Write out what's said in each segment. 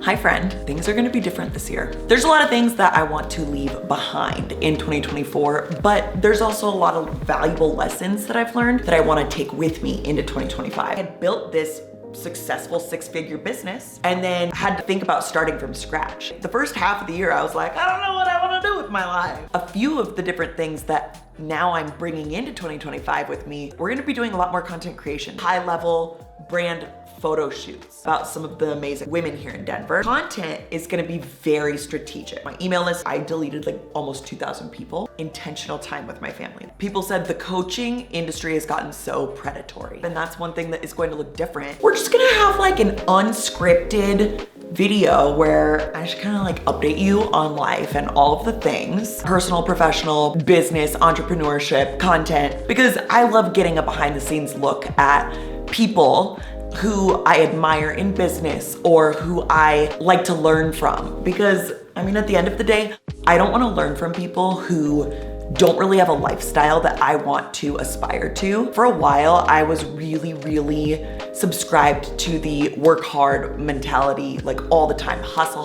Hi friend, things are gonna be different this year. There's a lot of things that I want to leave behind in 2024, but there's also a lot of valuable lessons that I've learned that I wanna take with me into 2025. I had built this successful six-figure business and then had to think about starting from scratch. The first half of the year, I was like, I don't know what I wanna do with my life. A few of the different things that now I'm bringing into 2025 with me, we're gonna be doing a lot more content creation, high-level brand photo shoots about some of the amazing women here in Denver. Content is gonna be very strategic. My email list, I deleted like almost 2,000 people. Intentional time with my family. People said the coaching industry has gotten so predatory, and that's one thing that is going to look different. We're just gonna have like an unscripted video where I just kind of like update you on life and all of the things, personal, professional, business, entrepreneurship, content, because I love getting a behind the scenes look at people who I admire in business or who I like to learn from. Because I mean, at the end of the day, I don't want to learn from people who don't really have a lifestyle that I want to aspire to. For a while, I was really subscribed to the work hard mentality, like all the time, hustle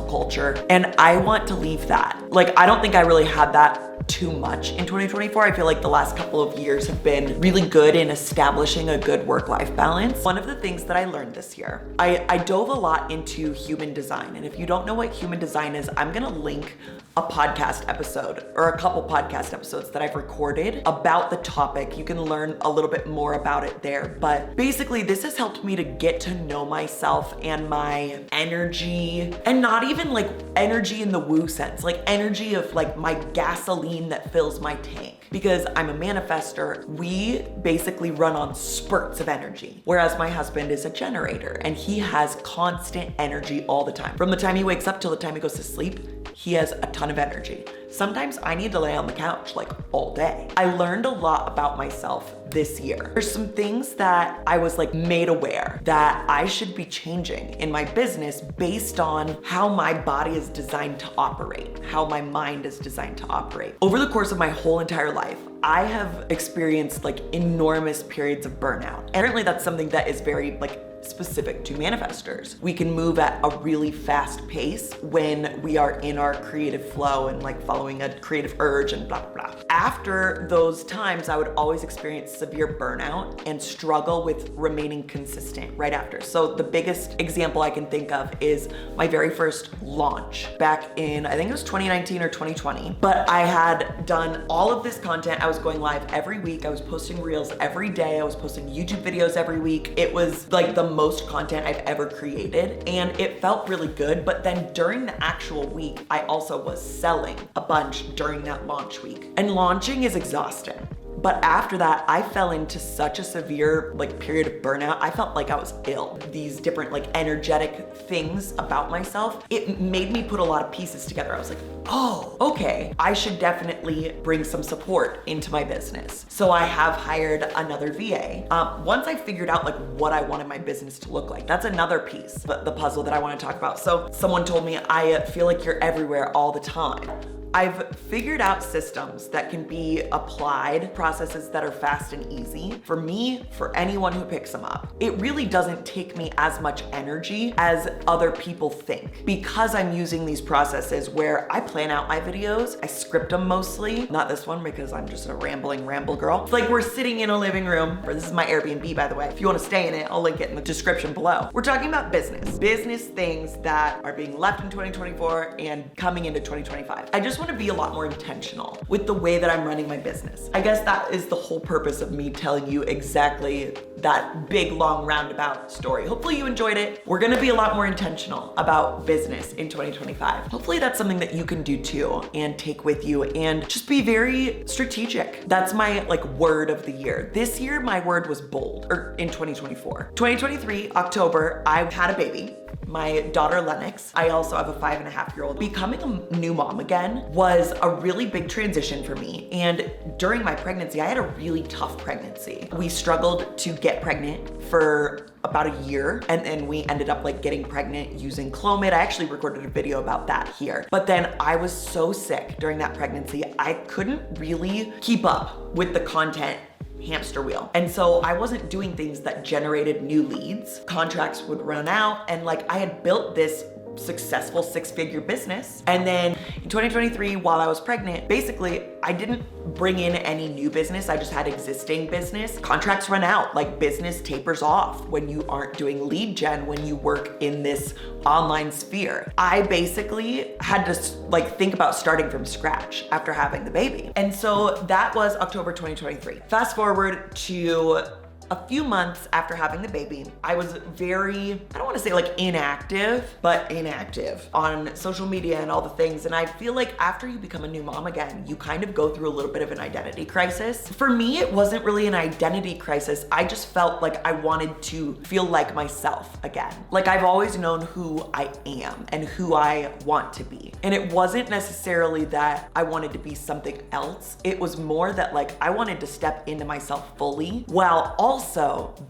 culture. And I want to leave that. Like, I don't think I really had that too much in 2024. I feel like the last couple of years have been really good in establishing a good work-life balance. One of the things that I learned this year, I dove a lot into human design. And if you don't know what human design is, I'm gonna link a podcast episode or a couple podcast episodes that I've recorded about the topic. You can learn a little bit more about it there. But basically, this has helped me to get to know myself and my energy, and not even like energy in the woo sense, like energy of like my gasoline that fills my tank. Because I'm a manifester, we basically run on spurts of energy. Whereas my husband is a generator and he has constant energy all the time. From the time he wakes up till the time he goes to sleep, he has a ton of energy. Sometimes I need to lay on the couch like all day. I learned a lot about myself this year. There's some things that I was like made aware that I should be changing in my business based on how my body is designed to operate, how my mind is designed to operate. Over the course of my whole entire life, I have experienced like enormous periods of burnout. And apparently that's something that is very like specific to manifestors. We can move at a really fast pace when we are in our creative flow and like following a creative urge and blah, blah, blah. After those times, I would always experience severe burnout and struggle with remaining consistent right after. So the biggest example I can think of is my very first launch back in, I think it was 2019 or 2020, but I had done all of this content. I was going live every week. I was posting reels every day. I was posting YouTube videos every week. It was like the most content I've ever created, and it felt really good. But then during the actual week, I also was selling a bunch during that launch week. And launching is exhausting. But after that, I fell into such a severe like period of burnout. I felt like I was ill. These different like energetic things about myself, it made me put a lot of pieces together. I was like, oh, okay, I should definitely bring some support into my business. So I have hired another VA. Once I figured out like what I wanted my business to look like, that's another piece, but the puzzle that I want to talk about. So someone told me, I feel like you're everywhere all the time. I've figured out systems that can be applied, processes that are fast and easy. For me, for anyone who picks them up, it really doesn't take me as much energy as other people think, because I'm using these processes where I plan out my videos, I script them mostly, not this one because I'm just a ramble girl. It's like we're sitting in a living room, or this is my Airbnb, by the way. If you want to stay in it, I'll link it in the description below. We're talking about business things that are being left in 2024 and coming into 2025. I just want to be a lot more intentional with the way that I'm running my business. I guess that is the whole purpose of me telling you exactly that big, long, roundabout story. Hopefully you enjoyed it. We're gonna be a lot more intentional about business in 2025. Hopefully that's something that you can do too and take with you and just be very strategic. That's my like word of the year. This year, my word was bold, or in 2024. 2023, October, I had a baby. My daughter Lennox. I also have a 5.5-year-old. Becoming a new mom again was a really big transition for me. And during my pregnancy, I had a really tough pregnancy. We struggled to get pregnant for about a year, and then we ended up like getting pregnant using Clomid. I actually recorded a video about that here. But then I was so sick during that pregnancy, I couldn't really keep up with the content hamster wheel. And so I wasn't doing things that generated new leads. Contracts would run out, and like I had built this successful 6-figure business. And then in 2023, while I was pregnant, basically I didn't bring in any new business. I just had existing business. Contracts run out, like business tapers off when you aren't doing lead gen, when you work in this online sphere. I basically had to like think about starting from scratch after having the baby. And so that was October 2023. Fast forward to a few months after having the baby, I was very, I don't wanna say like inactive, but inactive on social media and all the things. And I feel like after you become a new mom again, you kind of go through a little bit of an identity crisis. For me, it wasn't really an identity crisis. I just felt like I wanted to feel like myself again. Like I've always known who I am and who I want to be. And it wasn't necessarily that I wanted to be something else. It was more that like I wanted to step into myself fully while also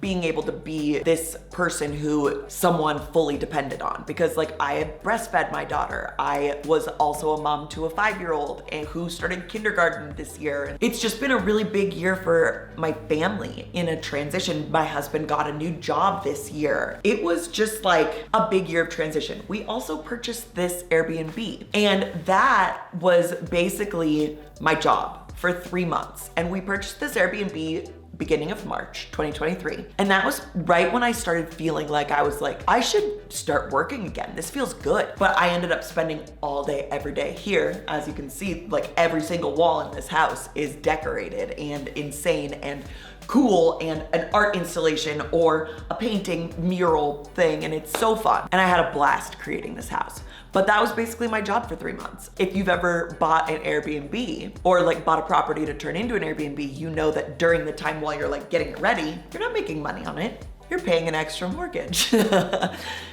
being able to be this person who someone fully depended on, because like I had breastfed my daughter. I was also a mom to a 5-year-old and who started kindergarten this year. It's just been a really big year for my family in a transition. My husband got a new job this year. It was just like a big year of transition. We also purchased this Airbnb, and that was basically my job for 3 months. And we purchased this Airbnb beginning of March 2023. And that was right when I started feeling like I was like, I should start working again. This feels good. But I ended up spending all day, every day here. As you can see, like every single wall in this house is decorated and insane and cool, and an art installation or a painting mural thing, and it's so fun. And I had a blast creating this house. But that was basically my job for 3 months. If you've ever bought an Airbnb or like bought a property to turn into an Airbnb, you know that during the time while you're like getting it ready, you're not making money on it. You're paying an extra mortgage.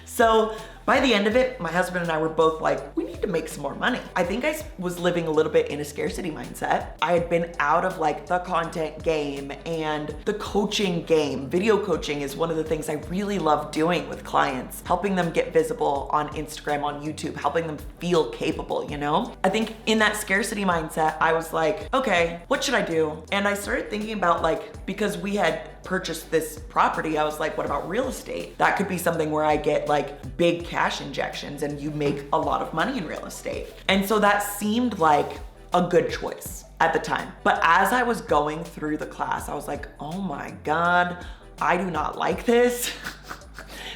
So by the end of it, my husband and I were both like, we need to make some more money. I think I was living a little bit in a scarcity mindset. I had been out of like the content game and the coaching game. Video coaching is one of the things I really love doing with clients, helping them get visible on Instagram, on YouTube, helping them feel capable, you know? I think in that scarcity mindset, I was like, okay, what should I do? And I started thinking about like, because we had purchased this property, I was like, what about real estate? That could be something where I get like big cash injections and you make a lot of money in real estate. And so that seemed like a good choice at the time. But as I was going through the class, I was like, oh my God, I do not like this.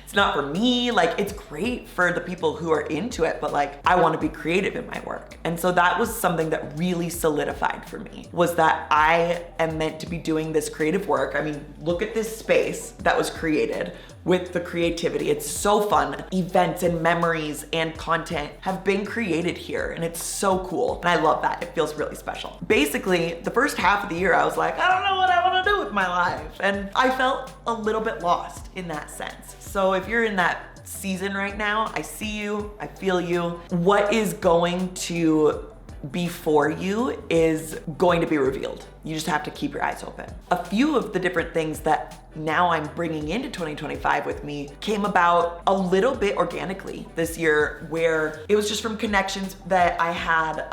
It's not for me. Like, it's great for the people who are into it, but like, I want to be creative in my work. And so that was something that really solidified for me, was that I am meant to be doing this creative work. I mean, look at this space that was created with the creativity. It's so fun. Events and memories and content have been created here, and it's so cool. And I love that. It feels really special. Basically, the first half of the year, I was like, I don't know what I want to do with my life. And I felt a little bit lost in that sense. So if you're in that season right now, I see you, I feel you. What is going to be for you is going to be revealed. You just have to keep your eyes open. A few of the different things that now I'm bringing into 2025 with me came about a little bit organically this year, where it was just from connections that I had.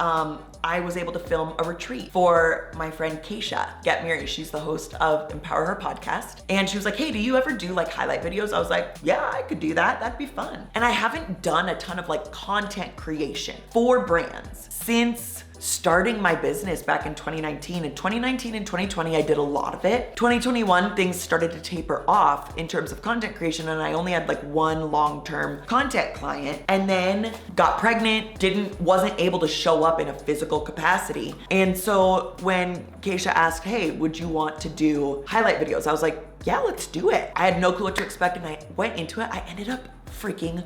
I was able to film a retreat for my friend Keisha Get Married. She's the host of Empower Her podcast. And she was like, hey, do you ever do like highlight videos? I was like, yeah, I could do that. That'd be fun. And I haven't done a ton of like content creation for brands since starting my business back in 2019. In 2019 and 2020, I did a lot of it. 2021, things started to taper off in terms of content creation, and I only had like one long-term content client, and then got pregnant, wasn't able to show up in a physical capacity. And so when Keisha asked, hey, would you want to do highlight videos? I was like, yeah, let's do it. I had no clue what to expect, and I went into it. I ended up freaking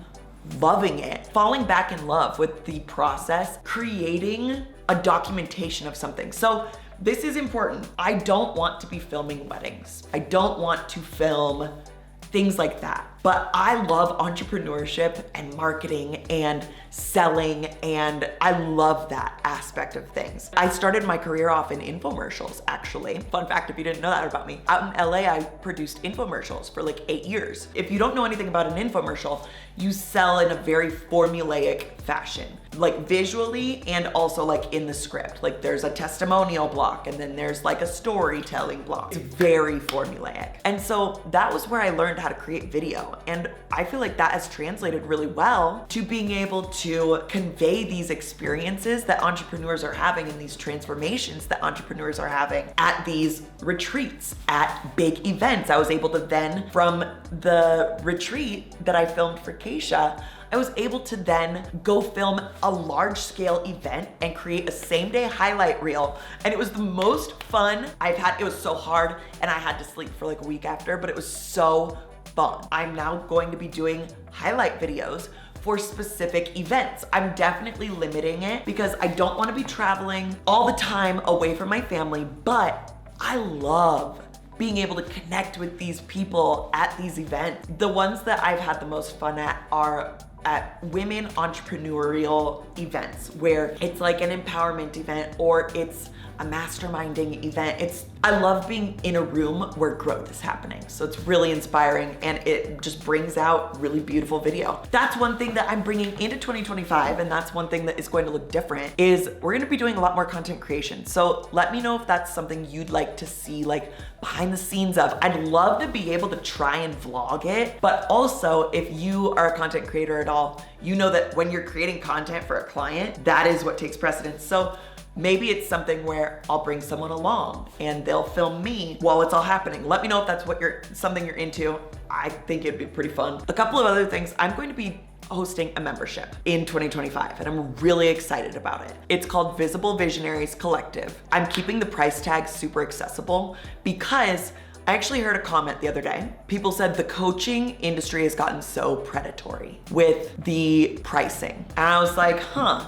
loving it, falling back in love with the process, creating a documentation of something. So this is important. I don't want to be filming weddings. I don't want to film things like that. But I love entrepreneurship and marketing and selling, and I love that aspect of things. I started my career off in infomercials, actually. Fun fact, if you didn't know that about me. Out in LA, I produced infomercials for like 8 years. If you don't know anything about an infomercial, you sell in a very formulaic fashion. like visually and also like in the script. Like there's a testimonial block and then there's like a storytelling block. It's very formulaic. And so that was where I learned how to create video. And I feel like that has translated really well to being able to convey these experiences that entrepreneurs are having and these transformations that entrepreneurs are having at these retreats, at big events. I was able to then, from the retreat that I filmed for Keisha, I was able to then go film a large scale event and create a same day highlight reel. And it was the most fun I've had. It was so hard and I had to sleep for like a week after, but it was so fun. I'm now going to be doing highlight videos for specific events. I'm definitely limiting it because I don't want to be traveling all the time away from my family, but I love being able to connect with these people at these events. The ones that I've had the most fun at are at women entrepreneurial events where it's like an empowerment event or it's a masterminding event. I love being in a room where growth is happening. So it's really inspiring and it just brings out really beautiful video. That's one thing that I'm bringing into 2025, and that's one thing that is going to look different, is we're gonna be doing a lot more content creation. So let me know if that's something you'd like to see like behind the scenes of. I'd love to be able to try and vlog it, but also if you are a content creator at all, you know that when you're creating content for a client, that is what takes precedence. So maybe it's something where I'll bring someone along and they'll film me while it's all happening. Let me know if that's something you're into. I think it'd be pretty fun. A couple of other things, I'm going to be hosting a membership in 2025 and I'm really excited about it. It's called Visible Visionaries Collective. I'm keeping the price tag super accessible because I actually heard a comment the other day. People said the coaching industry has gotten so predatory with the pricing. And I was like,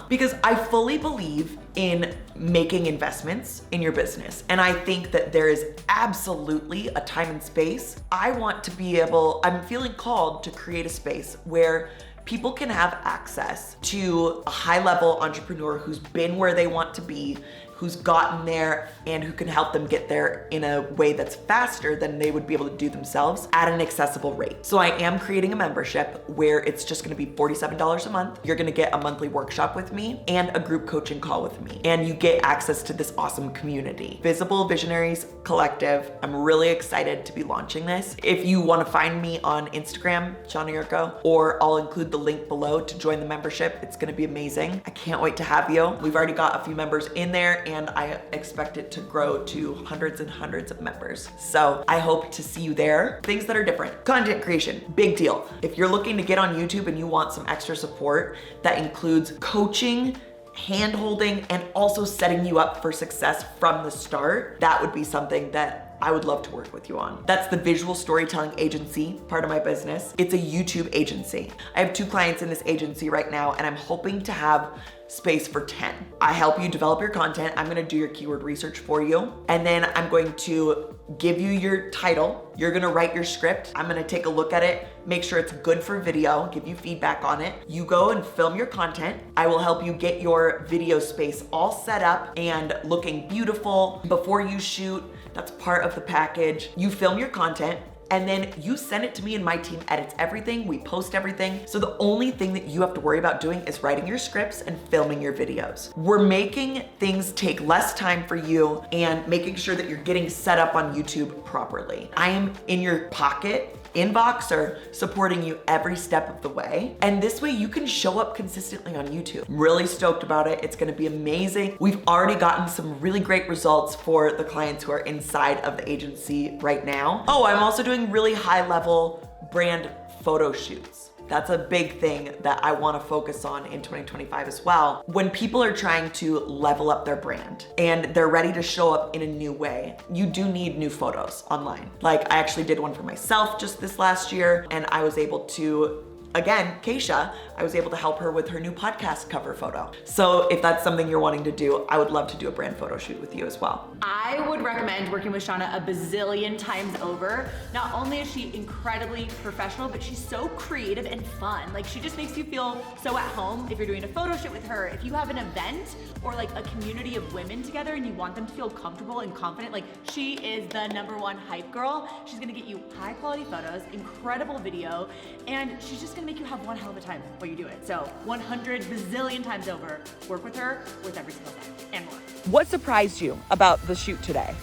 because I fully believe in making investments in your business. And I think that there is absolutely a time and space. I'm feeling called to create a space where people can have access to a high-level entrepreneur who's been where they want to be, who's gotten there, and who can help them get there in a way that's faster than they would be able to do themselves at an accessible rate. So I am creating a membership where it's just gonna be $47 a month. You're gonna get a monthly workshop with me and a group coaching call with me. And you get access to this awesome community. Visible Visionaries Collective. I'm really excited to be launching this. If you wanna find me on Instagram, Shana Yurko, or I'll include the link below to join the membership. It's gonna be amazing. I can't wait to have you. We've already got a few members in there and I expect it to grow to hundreds and hundreds of members. So I hope to see you there. Things that are different. Content creation, big deal. If you're looking to get on YouTube and you want some extra support that includes coaching, hand-holding, and also setting you up for success from the start, that would be something that I would love to work with you on. That's the visual storytelling agency part of my business. It's a YouTube agency. I have 2 clients in this agency right now, and I'm hoping to have space for 10. I help you develop your content. I'm gonna do your keyword research for you. And then I'm going to give you your title. You're gonna write your script. I'm gonna take a look at it, make sure it's good for video, give you feedback on it. You go and film your content. I will help you get your video space all set up and looking beautiful before you shoot. That's part of the package. You film your content, and then you send it to me and my team edits everything, we post everything. So the only thing that you have to worry about doing is writing your scripts and filming your videos. We're making things take less time for you and making sure that you're getting set up on YouTube properly. I am in your pocket, inbox, or supporting you every step of the way. And this way you can show up consistently on YouTube. I'm really stoked about it. It's gonna be amazing. We've already gotten some really great results for the clients who are inside of the agency right now. Oh, I'm also doing really high level brand photo shoots. That's a big thing that I wanna focus on in 2025 as well. When people are trying to level up their brand and they're ready to show up in a new way, you do need new photos online. Like I actually did one for myself just this last year, and I was able to, again, Keisha, I was able to help her with her new podcast cover photo. So if that's something you're wanting to do, I would love to do a brand photo shoot with you as well. I would recommend working with Shana a bazillion times over. Not only is she incredibly professional, but she's so creative and fun. Like she just makes you feel so at home if you're doing a photo shoot with her. If you have an event or like a community of women together and you want them to feel comfortable and confident, like she is the #1 hype girl. She's gonna get you high quality photos, incredible video, and she's just gonna gonna make you have one hell of a time while you do it. So 100 bazillion times over, work with her with every single day and more. What surprised you about the shoot today?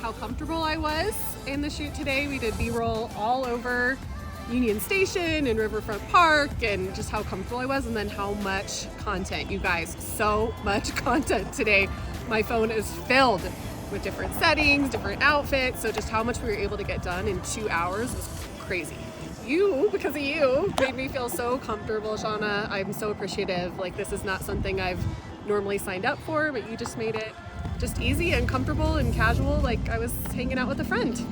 How comfortable I was in the shoot today. We did B-roll all over Union Station and Riverfront Park, and just how comfortable I was, and then how much content, you guys, so much content today. My phone is filled with different settings, different outfits, so just how much we were able to get done in 2 hours was crazy. You, because of you, made me feel so comfortable, Shana. I'm so appreciative. Like, this is not something I've normally signed up for, but you just made it just easy and comfortable and casual, like I was hanging out with a friend.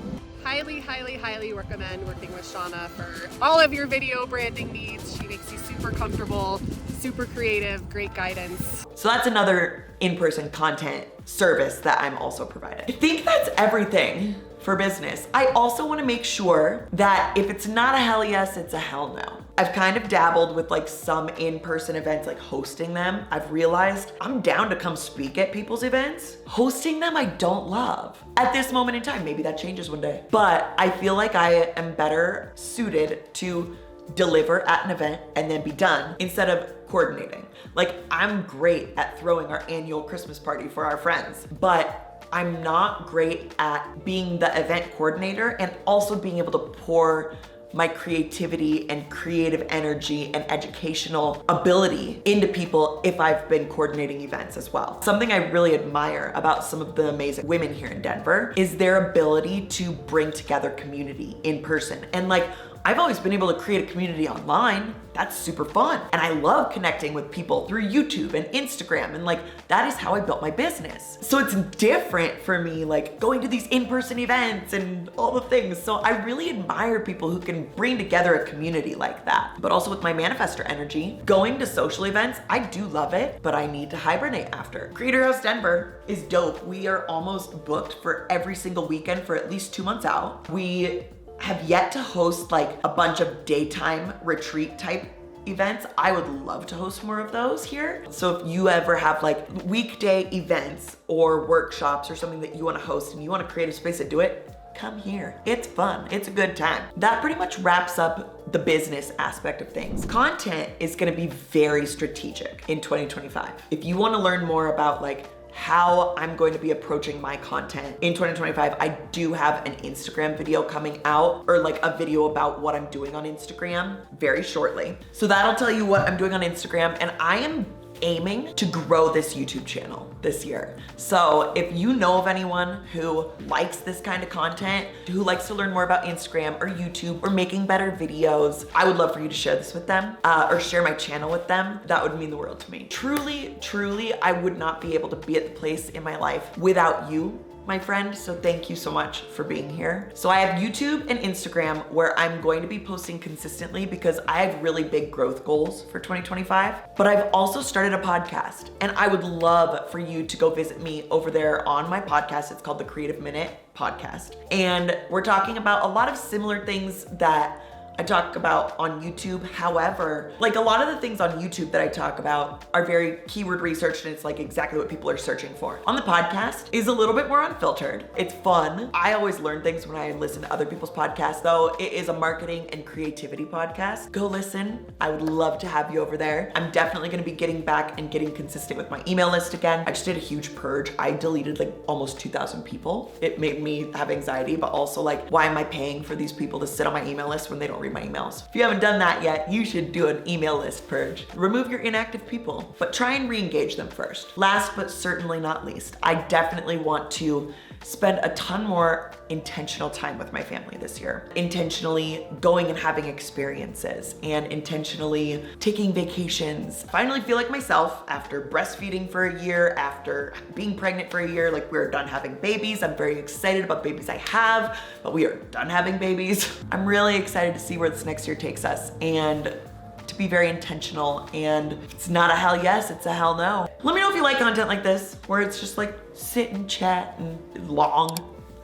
Highly, highly, highly recommend working with Shana for all of your video branding needs. She makes you super comfortable, super creative, great guidance. So that's another in-person content service that I'm also providing. I think that's everything for business. I also want to make sure that if it's not a hell yes, it's a hell no. I've kind of dabbled with like some in-person events, like hosting them. I've realized I'm down to come speak at people's events. Hosting them, I don't love. At this moment in time, maybe that changes one day. But I feel like I am better suited to deliver at an event and then be done instead of coordinating. Like, I'm great at throwing our annual Christmas party for our friends, but I'm not great at being the event coordinator and also being able to pour my creativity and creative energy and educational ability into people if I've been coordinating events as well. Something I really admire about some of the amazing women here in Denver is their ability to bring together community in person. And like, I've always been able to create a community online. That's super fun. And I love connecting with people through YouTube and Instagram. And like, that is how I built my business. So it's different for me, like going to these in-person events and all the things. So I really admire people who can bring together a community like that. But also with my manifestor energy, going to social events, I do love it, but I need to hibernate after. Creator House Denver is dope. We are almost booked for every single weekend for at least 2 months out. We have yet to host like a bunch of daytime retreat type events. I would love to host more of those here. So if you ever have like weekday events or workshops or something that you want to host and you want to create a space to do it, come here. It's fun. It's a good time. That pretty much wraps up the business aspect of things. Content is going to be very strategic in 2025. If you want to learn more about like how I'm going to be approaching my content in 2025, I do have an Instagram video coming out, or like a video about what I'm doing on Instagram very shortly. So that'll tell you what I'm doing on Instagram, and I am aiming to grow this YouTube channel this year. So if you know of anyone who likes this kind of content, who likes to learn more about Instagram or YouTube or making better videos, I would love for you to share this with them or share my channel with them. That would mean the world to me. Truly, truly, I would not be able to be at the place in my life without you, my friend. So thank you so much for being here. So I have YouTube and Instagram where I'm going to be posting consistently because I have really big growth goals for 2025. But I've also started a podcast, and I would love for you to go visit me over there on my podcast. It's called the Creative Minute Podcast. And we're talking about a lot of similar things that I talk about on YouTube. However, like a lot of the things on YouTube that I talk about are very keyword researched, and it's like exactly what people are searching for. On the podcast is a little bit more unfiltered. It's fun. I always learn things when I listen to other people's podcasts, though. It is a marketing and creativity podcast. Go listen. I would love to have you over there. I'm definitely going to be getting back and getting consistent with my email list again. I just did a huge purge. I deleted like almost 2,000 people. It made me have anxiety, but also like, why am I paying for these people to sit on my email list when they don't read my emails? If you haven't done that yet, you should do an email list purge. Remove your inactive people, but try and re-engage them first. Last but certainly not least, I definitely want to spend a ton more intentional time with my family this year. Intentionally going and having experiences and intentionally taking vacations. Finally feel like myself after breastfeeding for a year, after being pregnant for a year. Like, we're done having babies. I'm very excited about the babies I have, but we are done having babies. I'm really excited to see where this next year takes us and to be very intentional. And if it's not a hell yes, it's a hell no. Let me know if you like content like this, where it's just like sit and chat and long.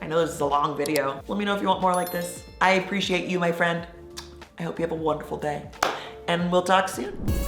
I know this is a long video. Let me know if you want more like this. I appreciate you, my friend. I hope you have a wonderful day, and we'll talk soon.